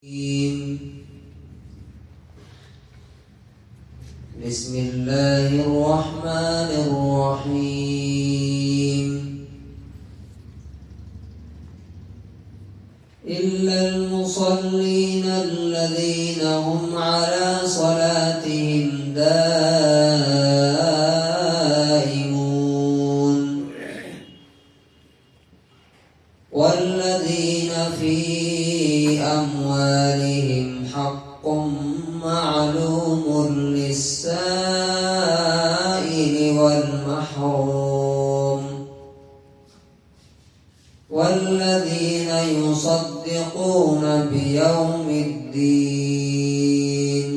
بسم الله الرحمن الرحيم إلا المصلين الذين هم على صلاتهم دائمون والذين في أموالهم حق معلوم للسائل والمحروم والذين يصدقون بيوم الدين.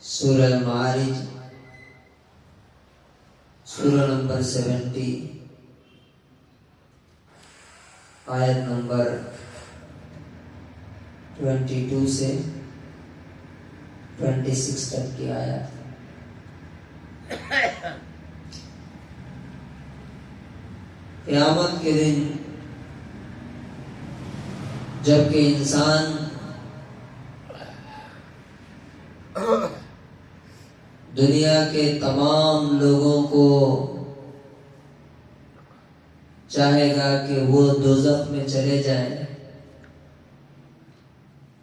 سورہ المعارج سورہ نمبر 70 آیت نمبر 22 سے 26 تک کی آیت. قیامت کے دن جب کہ انسان دنیا کے تمام لوگوں کو چاہے گا کہ وہ دوزخ میں چلے جائیں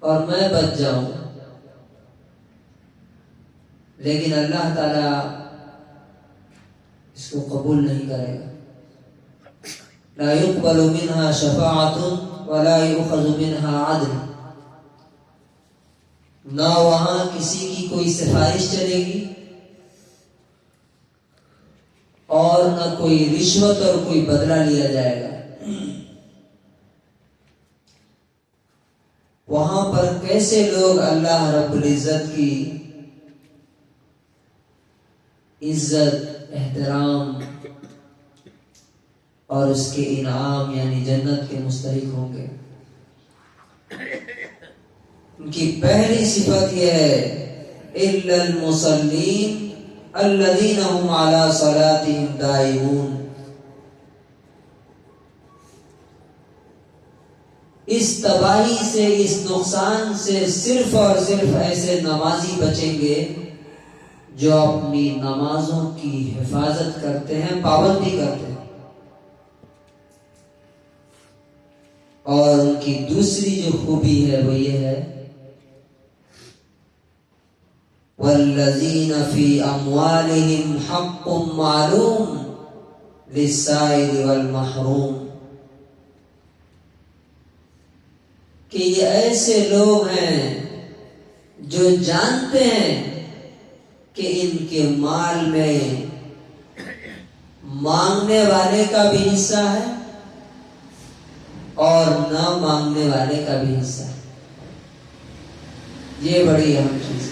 اور میں بچ جاؤں، لیکن اللہ تعالیٰ اس کو قبول نہیں کرے گا. لا يقبل منها شفاعة ولا يؤخذ منها عدل. نہ وہاں کسی کی کوئی سفارش چلے گی اور نہ کوئی رشوت اور کوئی بدلہ لیا جائے گا. وہاں پر کیسے لوگ اللہ رب العزت کی عزت، احترام اور اس کے انعام یعنی جنت کے مستحق ہوں گے. ان کی پہلی صفت یہ ہے الا المصلین الذین هم علی صلاتهم دائمون. اس تباہی سے، اس نقصان سے صرف اور صرف ایسے نمازی بچیں گے جو اپنی نمازوں کی حفاظت کرتے ہیں، پابندی کرتے ہیں. اور ان کی دوسری جو خوبی ہے وہ یہ ہے وَالَّذِينَ فِي أَمْوَالِهِمْ حَقٌّ مَعْلُومٌ لِلسَّائِلِ وَالْمَحْرُومِ. کہ یہ ایسے لوگ ہیں جو جانتے ہیں کہ ان کے مال میں مانگنے والے کا بھی حصہ ہے اور نہ مانگنے والے کا بھی حصہ ہے. یہ بڑی اہم چیز ہے.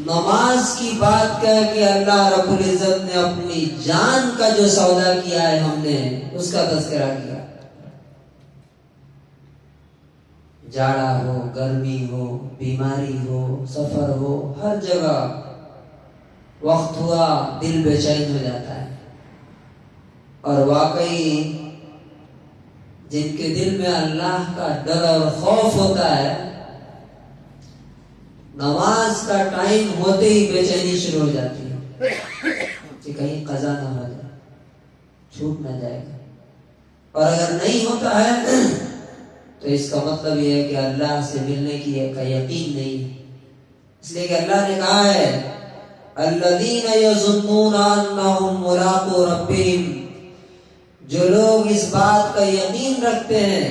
نماز کی بات کہہ کہ اللہ رب العزت نے اپنی جان کا جو سودا کیا ہے ہم نے اس کا تذکرہ کیا. جاڑا ہو، گرمی ہو، بیماری ہو، سفر ہو، ہر جگہ وقت ہوا دل بے چین ہو جاتا ہے. اور واقعی جن کے دل میں اللہ کا ڈر اور خوف ہوتا ہے، نماز کا ٹائم ہوتے ہی بے چینی شروع ہو جاتی ہے کہ کہیں قضا نہ ہو جائے، چھوٹ نہ جائے گا. اور اگر نہیں ہوتا ہے تو اس کا مطلب یہ ہے کہ اللہ سے ملنے کی کا یقین نہیں ہے. اس لیے کہ اللہ نے کہا ہے الذین یظنون انہم ملاقو ربہم. جو لوگ اس بات کا یقین رکھتے ہیں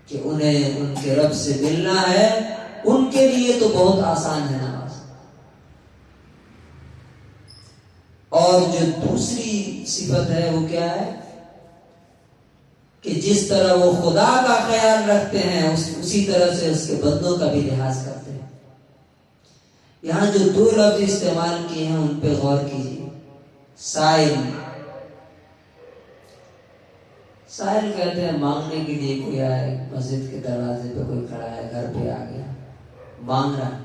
کہ انہیں ان کے رب سے ملنا ہے، ان کے لیے تو بہت آسان ہے نماز. اور جو دوسری صفت ہے وہ کیا ہے کہ جس طرح وہ خدا کا خیال رکھتے ہیں اسی طرح سے اس کے بندوں کا بھی لحاظ کرتے ہیں. یہاں جو دو لفظ استعمال کیے ہیں ان پہ غور کیجیے. سائل کہتے ہیں مانگنے کے لیے کوئی آئے، مسجد کے دروازے پہ کوئی کھڑا ہے، گھر پہ آ گیا مانگ رہا.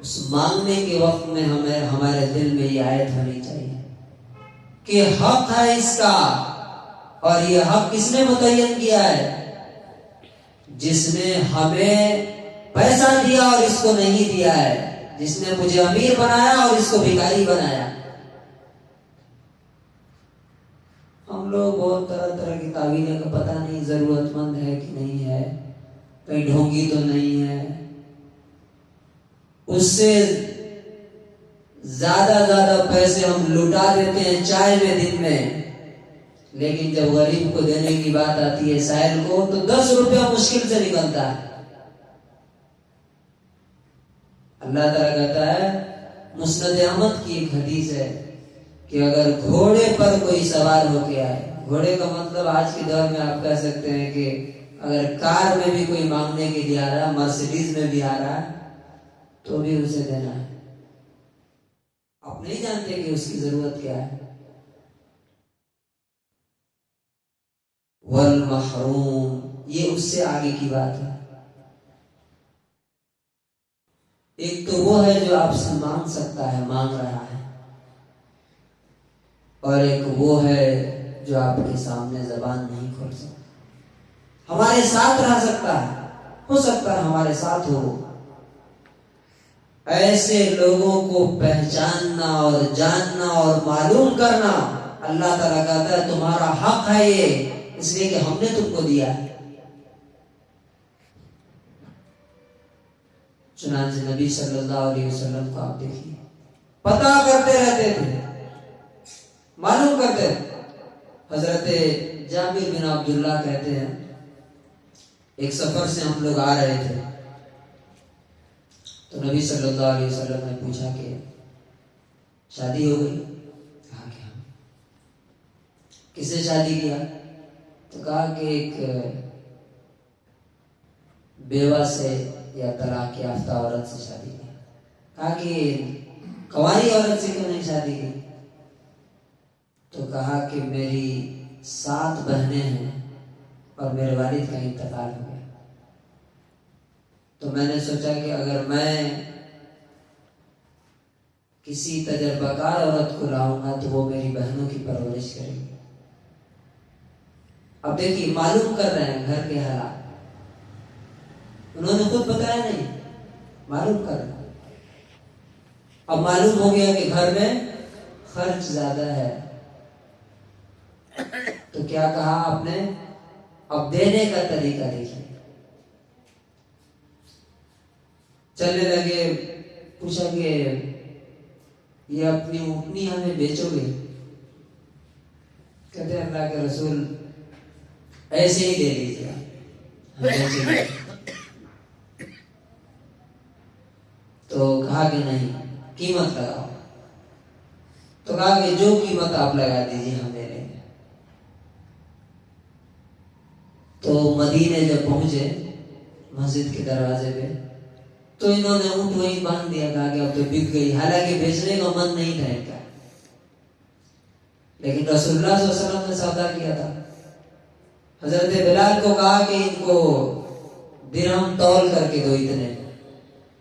اس مانگنے کے وقت میں ہمیں ہمارے دل میں یہ آیت ہونی چاہیے کہ حق ہے اس کا، اور یہ حق کس نے متعین کیا ہے؟ جس نے ہمیں پیسہ دیا اور اس کو نہیں دیا ہے، جس نے مجھے امیر بنایا اور اس کو بھکاری بنایا۔ ہم لوگ بہت طرح طرح کی تعویلیں کا پتہ نہیں ضرورت مند ہے کہ نہیں ہے، کہیں ڈھونگی تو نہیں ہے، اس سے زیادہ پیسے ہم لٹا دیتے ہیں چائے میں دن میں، لیکن جب غریب کو دینے کی بات آتی ہے سائل کو تو 10 روپیہ مشکل سے نکلتا ہے۔ اللہ تعالیٰ کہتا ہے، مسند احمد کی ایک حدیث ہے کہ اگر گھوڑے پر کوئی سوار ہو کے آئے، گھوڑے کا مطلب آج کے دور میں آپ کہہ سکتے ہیں کہ اگر کار میں بھی کوئی مانگنے کے لیے آ رہا ہے، مرسیڈیز میں بھی آ رہا ہے تو بھی اسے دینا ہے۔ آپ نہیں جانتے کہ اس کی ضرورت کیا ہے۔ والمحروم، یہ اس سے آگے کی بات ہے۔ ایک تو وہ ہے جو آپ سے مانگ سکتا ہے، مانگ رہا ہے، اور ایک وہ ہے جو آپ کے سامنے زبان نہیں کھول سکتا، ہمارے ساتھ رہ سکتا ہے، ہو سکتا ہے ہمارے ساتھ ہو۔ ایسے لوگوں کو پہچاننا اور جاننا اور معلوم کرنا، اللہ تعالیٰ کہتا ہے تمہارا حق ہے یہ، اس لیے کہ ہم نے تم کو دیا ہے۔ چنانچہ نبی صلی اللہ علیہ وسلم کو آپ دیکھیے، پتہ کرتے رہتے تھے، معلوم کرتے تھے۔ حضرت جابر بن عبداللہ کہتے ہیں ایک سفر سے ہم لوگ آ رہے تھے تو نبی صلی اللہ علیہ وسلم نے پوچھا کہ شادی ہو گئی؟ کہا کہ ہاں۔ کس سے شادی کیا؟ تو کہا کہ ایک بیوہ سے یا طلاق یافتہ عورت سے شادی کی۔ کہا کہ کنواری عورت سے کیوں نہیں شادی کی؟ تو کہا کہ میری 7 بہنیں ہیں اور میرے والد کا انتقال ہو گیا، تو میں نے سوچا کہ اگر میں کسی تجربہ کار عورت کو لاؤں گا تو وہ میری بہنوں کی پرورش کرے گی۔ اب دیکھیے، معلوم کر رہے ہیں گھر کے حالات، انہوں نے خود بتایا نہیں، معلوم کر رہے ہیں۔ اب معلوم ہو گیا کہ گھر میں خرچ زیادہ ہے، تو کیا کہا آپ نے؟ اب دینے کا طریقہ دیکھیے۔ چلنے لگے، پوچھا کہ یہ اپنی اونٹنی ہمیں بیچو گے؟ کہتے ہیں اللہ کے رسول ایسے ہی دے لیجیے۔ تو کہا کہ نہیں، قیمت لگاؤ۔ تو کہا کہ جو قیمت آپ لگا دیجیے ہم دے لیں گے۔ تو مدینے جب پہنچے مسجد کے دروازے پہ تو انہوں نے اونٹ وہیں باندھ دیا، کہا کہ اب تو بک گئی، حالانکہ بیچنے کا من نہیں تھا ان کا، لیکن رسول اللہ صلی اللہ علیہ وسلم نے سودا کیا تھا۔ حضرت بلال کو کہا کہ ان کو درہم تول کر کے دو، اتنے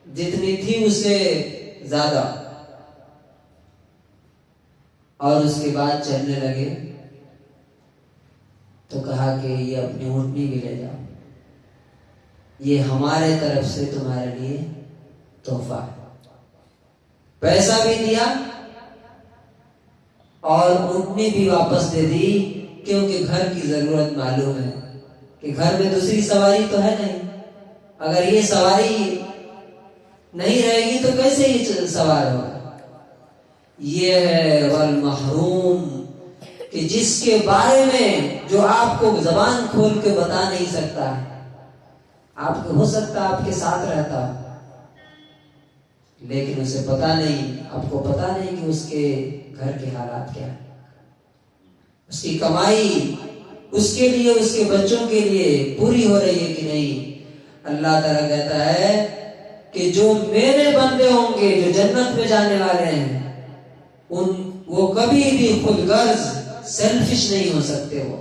جتنی تھی اس سے زیادہ، اور اس کے بعد چلنے لگے تو کہا کہ یہ اپنی اونٹنی بھی لے جاؤ، یہ ہمارے طرف سے تمہارے لیے تحفہ ہے۔ پیسہ بھی دیا اور اونٹنی بھی واپس دے دی، کیونکہ گھر کی ضرورت معلوم ہے کہ گھر میں دوسری سواری تو ہے نہیں، اگر یہ سواری نہیں رہے گی تو کیسے یہ سوار ہوگا۔ یہ ہے والمحروم، کہ جس کے بارے میں جو آپ کو زبان کھول کے بتا نہیں سکتا، آپ کو ہو سکتا آپ کے ساتھ رہتا لیکن اسے پتا نہیں، آپ کو پتا نہیں کہ اس کے گھر کے حالات کیا، اس کی کمائی اس کے لیے، اس کے بچوں کے لیے پوری ہو رہی ہے کہ نہیں۔ اللہ تعالیٰ کہتا ہے کہ جو میرے بندے ہوں گے جو جنت میں جانے والے ہیں، وہ کبھی بھی خود غرض سیلفش نہیں ہو سکتے، وہ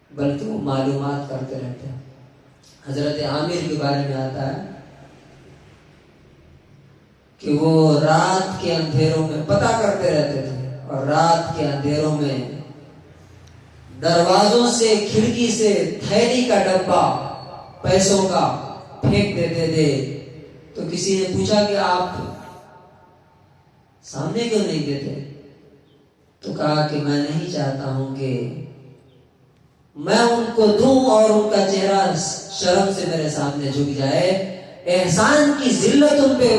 بلکہ وہ معلومات کرتے رہتے ہیں۔ حضرت عامر کے بارے میں آتا ہے کہ وہ رات کے اندھیروں میں پتہ کرتے رہتے تھے، اور رات کے اندھیروں میں دروازوں سے، کھڑکی سے تھیلی کا ڈبہ پیسوں کا پھینک دیتے تھے۔ تو کسی نے پوچھا کہ آپ سامنے کیوں نہیں دیتے؟ تو کہا کہ میں نہیں چاہتا ہوں کہ میں ان کو دوں اور ان کا چہرہ شرم سے میرے سامنے جھک جائے، احسان کی ذلت ان پہ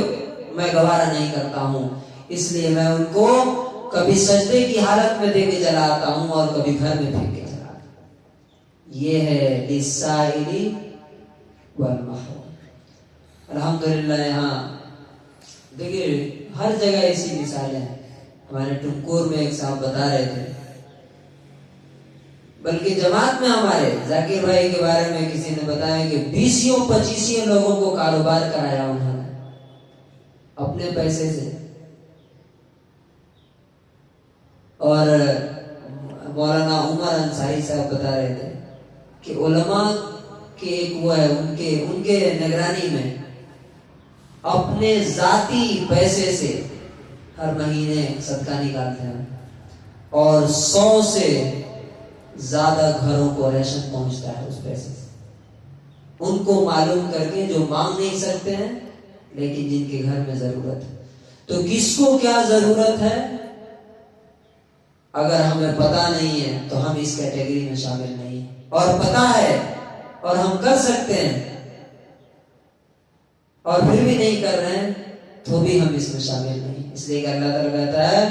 میں گوارا نہیں کرتا ہوں، اس لیے میں ان کو کبھی سجدے کی حالت میں دے کے چلاتا ہوں اور کبھی گھر میں پھینک کے چلاتا ہوں۔ یہ ہے للسائل والمحروم۔ الحمدللہ یہاں دیکھیے ہر جگہ ایسی مثالیں ہیں۔ ہمارے ٹنکور میں ایک صاحب بتا رہے تھے، بلکہ جماعت میں ہمارے ذاکر بھائی کے بارے میں کسی نے بتایا کہ 20-25 لوگوں کو کاروبار کرایا انہوں نے اپنے پیسے سے۔ اور مولانا عمر انصاری صاحب بتا رہے تھے کہ علماء کے ایک وہ ہے، ان کے نگرانی میں اپنے ذاتی پیسے سے ہر مہینے صدقہ نکالتے ہیں، اور 100 سے زیادہ گھروں کو ریشن پہنچتا ہے اس پیسے سے، ان کو معلوم کر کے جو مانگ نہیں سکتے ہیں لیکن جن کے گھر میں ضرورت ہے۔ تو کس کو کیا ضرورت ہے اگر ہمیں پتہ نہیں ہے تو ہم اس کیٹیگری میں شامل نہیں ہیں، اور پتہ ہے اور ہم کر سکتے ہیں اور پھر بھی نہیں کر رہے ہیں تو بھی ہم اس میں شامل نہیں۔ اس لیے کہ اللہ تعالیٰ کہتا ہے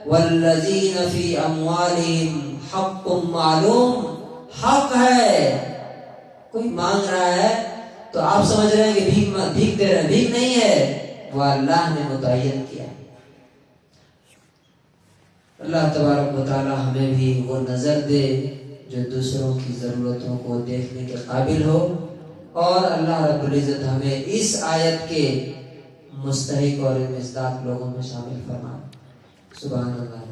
وَالَّذِينَ فِي أَمْوَالِهِمْ حَقٌّ مَعْلُومٌ، حق ہے، کوئی مانگ رہا ہے تو آپ سمجھ رہے ہیں کہ بھیک دے رہے ہیں، بھیک نہیں ہے، وہ اللہ نے متعین کیا۔ اللہ تبارک و تعالی ہمیں بھی وہ نظر دے جو دوسروں کی ضرورتوں کو دیکھنے کے قابل ہو، اور اللہ رب العزت ہمیں اس آیت کے مستحق اور مصداق لوگوں میں شامل فرمائے۔ سبحان اللہ۔